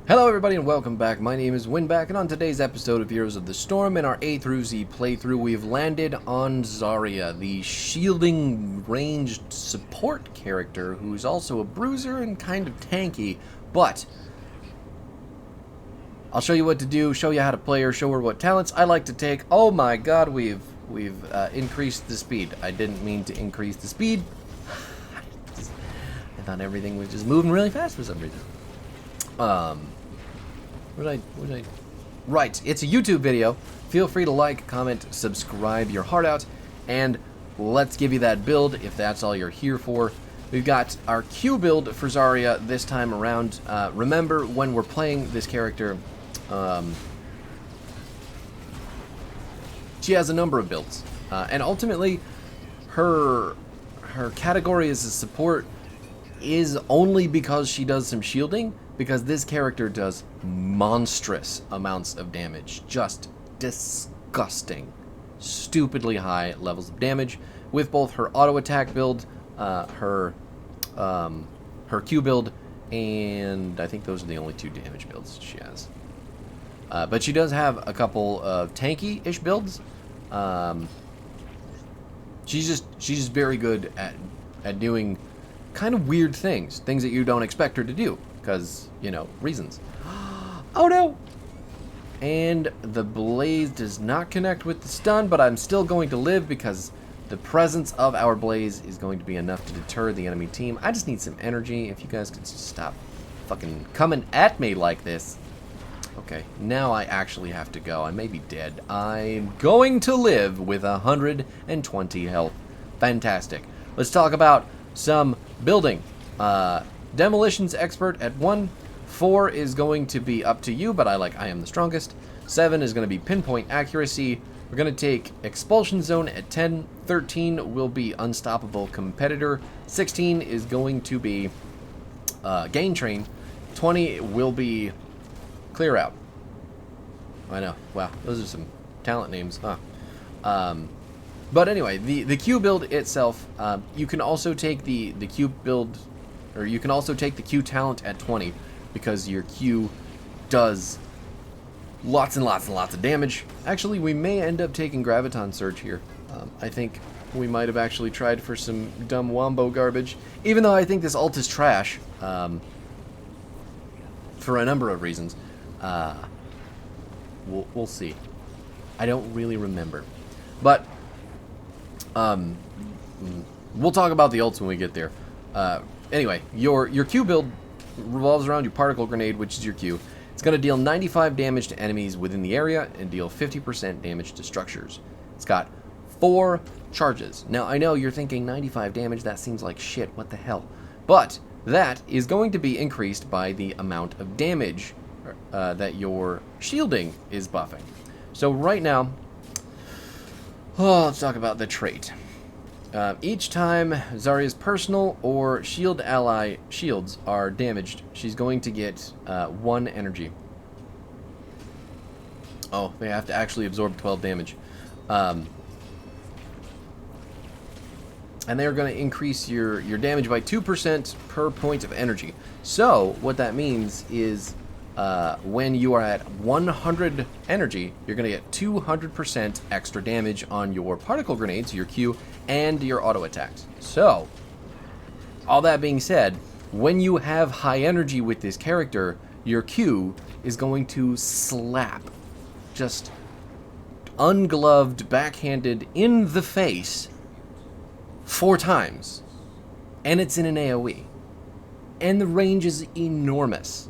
Hello everybody and welcome back. My name is Winback, and on today's episode of Heroes of the Storm in our A through Z playthrough, we've landed on Zarya, the shielding ranged support character who's also a bruiser and kind of tanky, but I'll show you what to do, show you how to play her, show her what talents I like to take. Oh my god, we've increased the speed. I didn't mean to increase the speed. I thought everything was just moving really fast for some reason. Right, it's a YouTube video. Feel free to like, comment, subscribe your heart out, and let's give you that build if that's all you're here for. We've got our Q build for Zarya this time around. Remember, when we're playing this character, she has a number of builds, and ultimately, her category as a support is only because she does some shielding, because this character does monstrous amounts of damage. Just disgusting, stupidly high levels of damage with both her auto attack build, her Q build, and I think those are the only two damage builds she has. But she does have a couple of tanky-ish builds. She's just very good at doing kind of weird things that you don't expect her to do, because, you know, reasons. Oh no! And the blaze does not connect with the stun, but I'm still going to live because the presence of our blaze is going to be enough to deter the enemy team. I just need some energy. If you guys could just stop fucking coming at me like this. Okay, now I actually have to go. I may be dead. I'm going to live with 120 health. Fantastic. Let's talk about some building. Demolitions expert at 1. 4 is going to be up to you, but I am the strongest. 7 is going to be pinpoint accuracy. We're going to take expulsion zone at 10. 13 will be unstoppable competitor. 16 is going to be gain train. 20 will be clear out. I know. Wow, those are some talent names, huh? But anyway, the Q build itself, you can also take the Q build, or you can also take the Q talent at 20, because your Q does lots and lots and lots of damage. Actually, we may end up taking Graviton Surge here. I think we might have actually tried for some dumb wombo garbage, even though I think this ult is trash, for a number of reasons. We'll see. I don't really remember. But we'll talk about the ults when we get there. Anyway, your Q build revolves around your particle grenade, which is your Q. It's going to deal 95 damage to enemies within the area and deal 50% damage to structures. It's got 4 charges. Now, I know you're thinking 95 damage, that seems like shit, what the hell? But that is going to be increased by the amount of damage that your shielding is buffing. So right now, let's talk about the trait. Each time Zarya's personal or shield ally shields are damaged, she's going to get 1 energy. Oh, they have to actually absorb 12 damage. And they're going to increase your damage by 2% per point of energy. So, what that means is when you are at 100 energy, you're going to get 200% extra damage on your particle grenades, your Q, and your auto attacks. So, all that being said, when you have high energy with this character, your Q is going to slap. Just ungloved, backhanded, in the face 4 times. And it's in an AoE. And the range is enormous.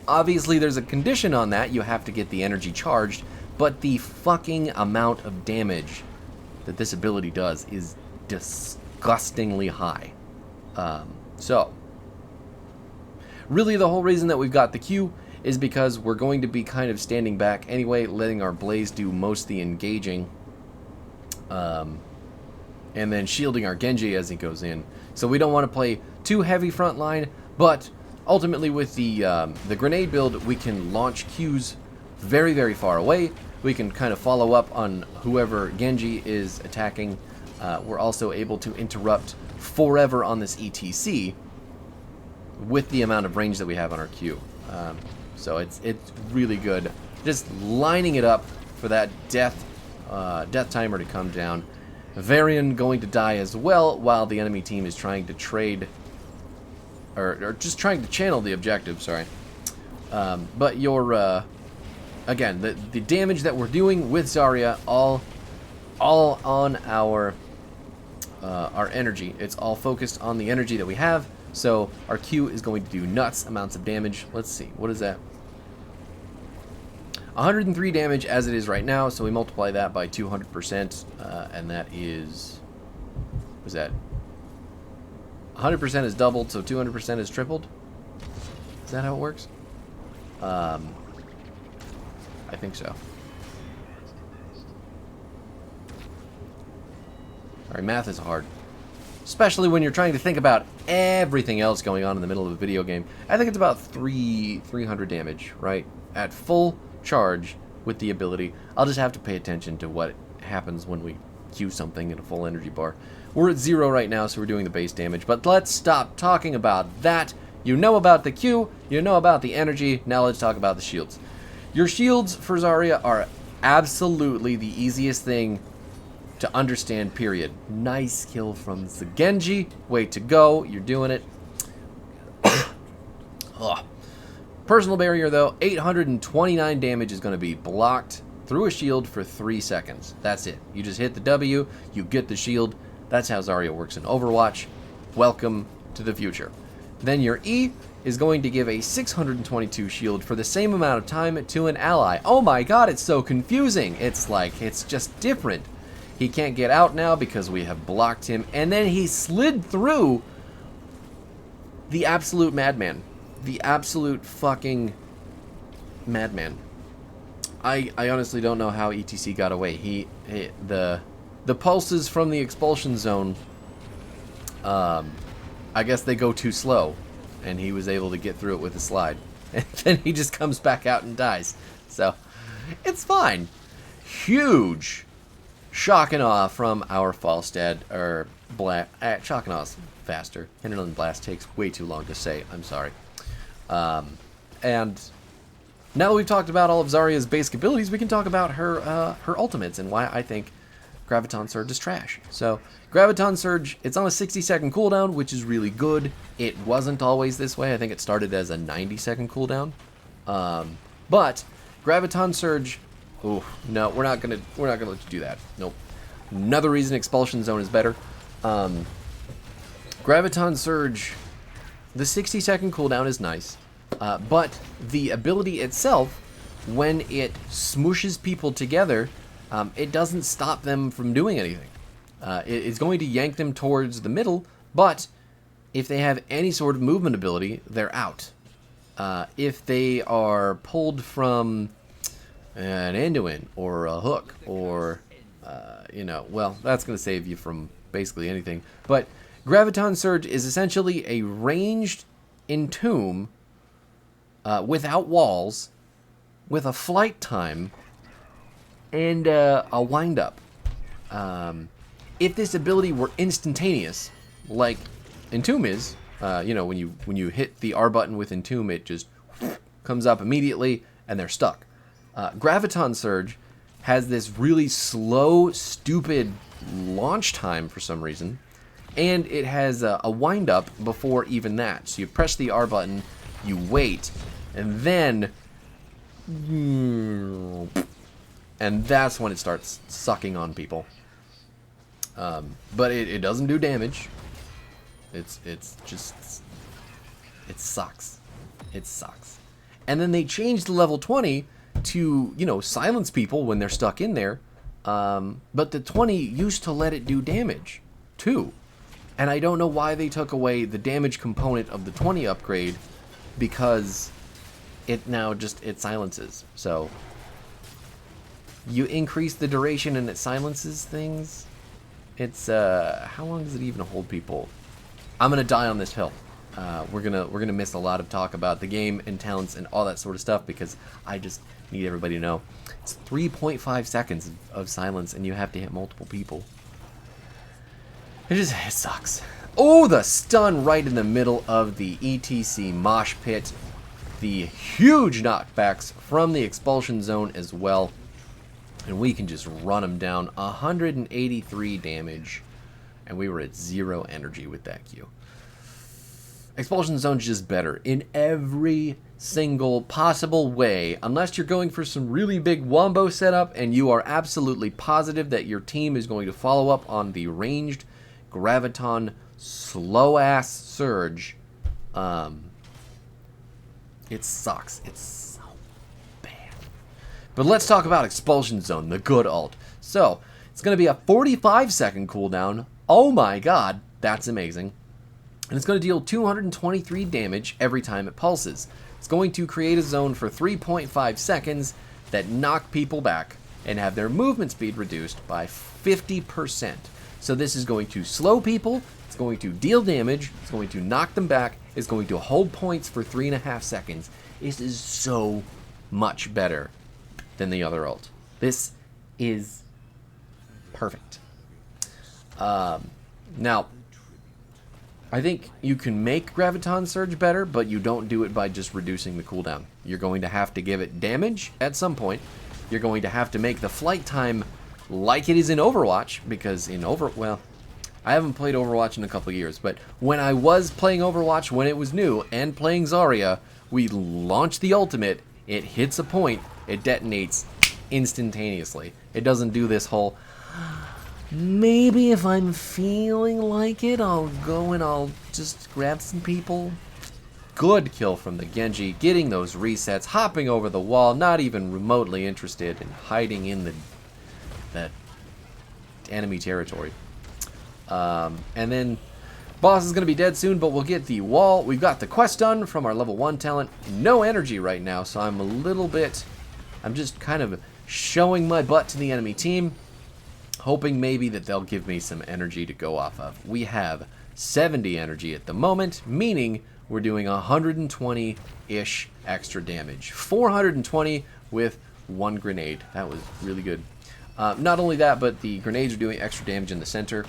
Obviously there's a condition on that, you have to get the energy charged, but the fucking amount of damage that this ability does is disgustingly high. So, really the whole reason that we've got the Q is because we're going to be kind of standing back anyway, letting our Blaze do most of the engaging, and then shielding our Genji as he goes in. So we don't want to play too heavy front line, but ultimately with the grenade build, we can launch Qs very, very far away. We can kind of follow up on whoever Genji is attacking. We're also able to interrupt forever on this ETC. with the amount of range that we have on our Q. So it's really good. Just lining it up for that death timer to come down. Varian going to die as well while the enemy team is trying to trade, or just trying to channel the objective, sorry. But your, again, the damage that we're doing with Zarya, all on our energy. It's all focused on the energy that we have, so our Q is going to do nuts amounts of damage. Let's see, what is that? 103 damage as it is right now, so we multiply that by 200%, and that is, what is that? 100% is doubled, so 200% is tripled? Is that how it works? I think so. Alright, math is hard. Especially when you're trying to think about everything else going on in the middle of a video game. I think it's about 300 damage, right? At full charge with the ability. I'll just have to pay attention to what happens when we Q something in a full energy bar. We're at 0 right now, so we're doing the base damage. But let's stop talking about that. You know about the Q, you know about the energy, now let's talk about the shields. Your shields for Zarya are absolutely the easiest thing to understand, period. Nice kill from Genji. Way to go, you're doing it. Ugh. Personal barrier though, 829 damage is going to be blocked through a shield for 3 seconds. That's it. You just hit the W, you get the shield. That's how Zarya works in Overwatch. Welcome to the future. Then your E is going to give a 622 shield for the same amount of time to an ally. Oh my god, it's so confusing. It's like, it's just different. He can't get out now because we have blocked him, and then he slid through the absolute madman. The absolute fucking madman. I honestly don't know how ETC got away. The pulses from the expulsion zone, I guess they go too slow, and he was able to get through it with a slide. And then he just comes back out and dies. So, it's fine. Huge shock and awe from our Falstad, or shock and aw's faster. Hinterland Blast takes way too long to say, I'm sorry. And now that we've talked about all of Zarya's basic abilities, we can talk about her ultimates and why I think Graviton Surge is trash. So, Graviton Surge, it's on a 60-second cooldown, which is really good. It wasn't always this way. I think it started as a 90-second cooldown. But Graviton Surge, oh no, we're not gonna let you do that. Nope. Another reason Expulsion Zone is better. Graviton Surge, the 60-second cooldown is nice, but the ability itself, when it smooshes people together, it doesn't stop them from doing anything. It's going to yank them towards the middle, but if they have any sort of movement ability, they're out. If they are pulled from an end-to-end or a hook or, you know, well, that's going to save you from basically anything. But Graviton Surge is essentially a ranged entomb without walls, with a flight time, and a wind-up. If this ability were instantaneous, like Entomb is, you know, when you hit the R button with Entomb, it just comes up immediately, and they're stuck. Graviton Surge has this really slow, stupid launch time for some reason, and it has a wind-up before even that. So you press the R button, you wait, and then... and that's when it starts sucking on people. But it doesn't do damage. It's just... it sucks. It sucks. And then they changed the level 20 to, you know, silence people when they're stuck in there. But the 20 used to let it do damage, too. And I don't know why they took away the damage component of the 20 upgrade, because it now just, it silences. So, you increase the duration and it silences things. It's, how long does it even hold people? I'm gonna die on this hill. We're gonna miss a lot of talk about the game and talents and all that sort of stuff, because I just need everybody to know it's 3.5 seconds of silence, and you have to hit multiple people. It sucks. Oh, the stun right in the middle of the ETC mosh pit. The huge knockbacks from the expulsion zone as well. And we can just run them down. 183 damage. And we were at 0 energy with that Q. Expulsion zone's just better in every single possible way, unless you're going for some really big wombo setup and you are absolutely positive that your team is going to follow up on the ranged graviton slow ass surge. It sucks. It's so bad. But let's talk about expulsion zone, the good ult. So it's going to be a 45-second cooldown. Oh my god, that's amazing. And it's going to deal 223 damage every time it pulses. It's going to create a zone for 3.5 seconds that knock people back and have their movement speed reduced by 50%. So this is going to slow people, it's going to deal damage, it's going to knock them back, it's going to hold points for 3.5 seconds. This is so much better than the other ult. This is perfect. Now, I think you can make Graviton Surge better, but you don't do it by just reducing the cooldown. You're going to have to give it damage at some point. You're going to have to make the flight time like it is in Overwatch, because in well, I haven't played Overwatch in a couple of years, but when I was playing Overwatch when it was new and playing Zarya, we launch the ultimate, it hits a point, it detonates instantaneously. It doesn't do this whole, maybe if I'm feeling like it, I'll go and I'll just grab some people. Good kill from the Genji, getting those resets, hopping over the wall, not even remotely interested in hiding in that enemy territory. And then boss is going to be dead soon, but we'll get the wall. We've got the quest done from our level 1 talent. No energy right now, so I'm just kind of showing my butt to the enemy team, hoping maybe that they'll give me some energy to go off of. We have 70 energy at the moment, meaning we're doing 120-ish extra damage. 420 with 1 grenade. That was really good. Not only that, but the grenades are doing extra damage in the center.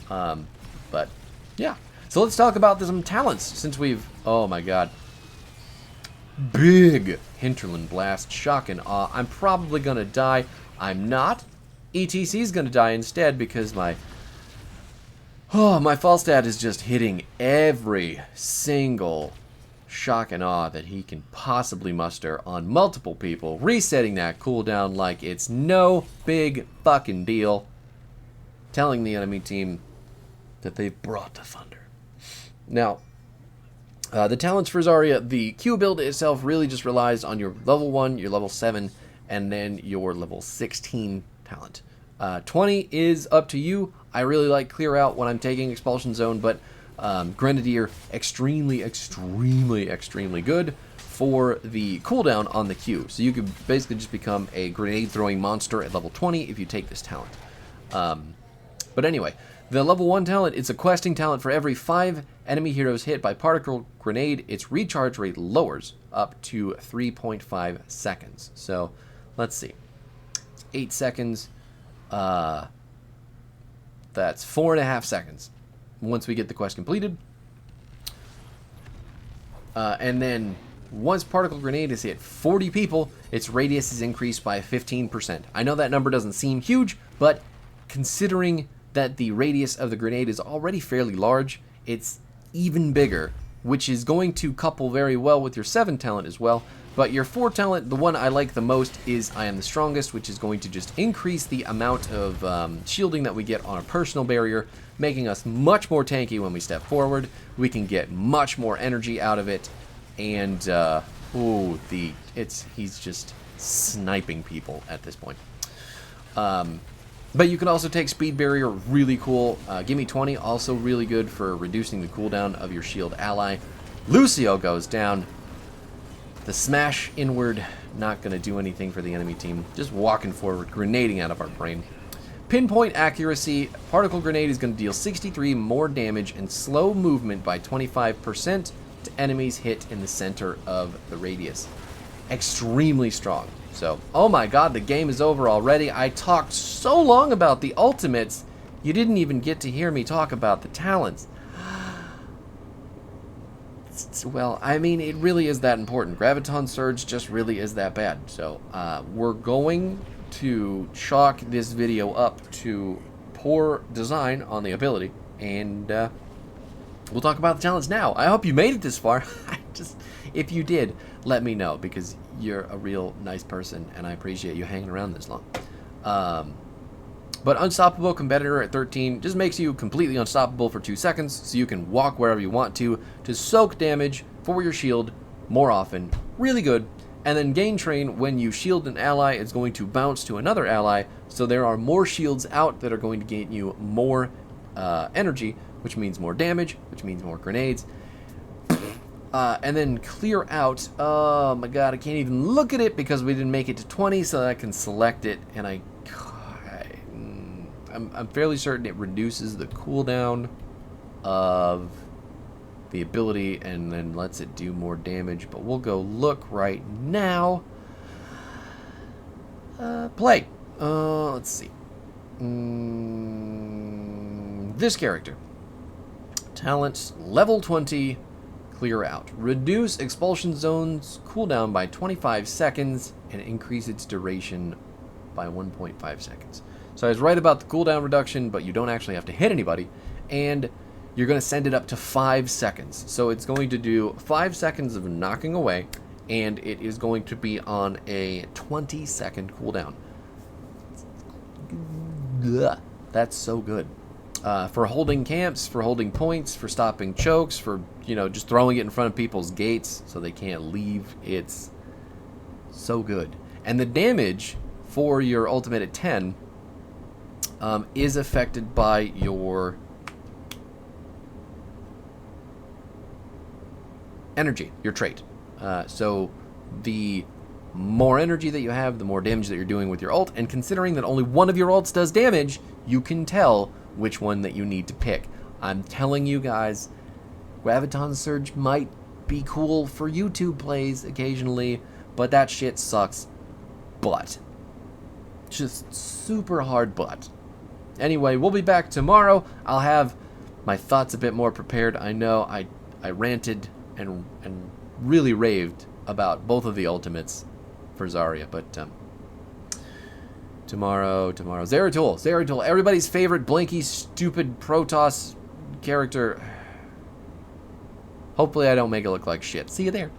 But yeah. So let's talk about some talents since we've... Oh my god. Big Hinterland Blast. Shock and Awe. I'm probably going to die. I'm not. ETC is going to die instead because my Falstad is just hitting every single shock and awe that he can possibly muster on multiple people, resetting that cooldown like it's no big fucking deal, telling the enemy team that they've brought the thunder. Now, the talents for Zarya, the Q build itself really just relies on your level 1, your level 7, and then your level 16 talent. 20 is up to you. I really like Clear Out when I'm taking Expulsion Zone, but Grenadier, extremely good for the cooldown on the Q. So you could basically just become a grenade-throwing monster at level 20 if you take this talent. But anyway, the level 1 talent, it's a questing talent. For every 5 enemy heroes hit by particle grenade, its recharge rate lowers up to 3.5 seconds. So, let's see. It's 8 seconds. That's 4.5 seconds once we get the quest completed. And then once particle grenade is hit 40 people, its radius is increased by 15%. I know that number doesn't seem huge, but considering that the radius of the grenade is already fairly large, it's even bigger, which is going to couple very well with your 7 talent as well. But your 4 talent, the one I like the most, is I Am the Strongest, which is going to just increase the amount of shielding that we get on a personal barrier, making us much more tanky when we step forward. We can get much more energy out of it, and he's just sniping people at this point. But you can also take Speed Barrier, really cool. Gimme 20, also really good for reducing the cooldown of your shield ally. Lucio goes down. The smash inward, not going to do anything for the enemy team. Just walking forward, grenading out of our brain. Pinpoint accuracy, particle grenade is going to deal 63 more damage and slow movement by 25% to enemies hit in the center of the radius. Extremely strong. So, oh my god, the game is over already. I talked so long about the ultimates, you didn't even get to hear me talk about the talents. Well, I mean, it really is that important. Graviton Surge just really is that bad. So, we're going to chalk this video up to poor design on the ability, and we'll talk about the talents now. I hope you made it this far. If you did, let me know, because you're a real nice person, and I appreciate you hanging around this long. But Unstoppable Competitor at 13 just makes you completely unstoppable for 2 seconds, so you can walk wherever you want to soak damage for your shield more often. Really good. And then Gain Train, when you shield an ally, it's going to bounce to another ally, so there are more shields out that are going to gain you more energy, which means more damage, which means more grenades. And then Clear Out. Oh my god, I can't even look at it because we didn't make it to 20, so I can select it, and I'm fairly certain it reduces the cooldown of the ability and then lets it do more damage, but we'll go look right now. Play. Let's see. This character. Talents, level 20, Clear Out. Reduce expulsion zones cooldown by 25 seconds and increase its duration by 1.5 seconds. So I was right about the cooldown reduction, but you don't actually have to hit anybody, and you're going to send it up to 5 seconds. So it's going to do 5 seconds of knocking away, and it is going to be on a 20-second cooldown. Ugh, that's so good. For holding camps, for holding points, for stopping chokes, for, just throwing it in front of people's gates so they can't leave. It's so good. And the damage for your ultimate at 10 is affected by your energy, your trait. So the more energy that you have, the more damage that you're doing with your ult, and considering that only one of your ults does damage, you can tell which one that you need to pick. I'm telling you guys, Graviton Surge might be cool for YouTube plays occasionally, but that shit sucks butt. Just super hard butt. Anyway, we'll be back tomorrow. I'll have my thoughts a bit more prepared. I know I ranted and really raved about both of the ultimates for Zarya, but tomorrow, Zeratul, everybody's favorite blinky, stupid Protoss character. Hopefully I don't make it look like shit. See you there.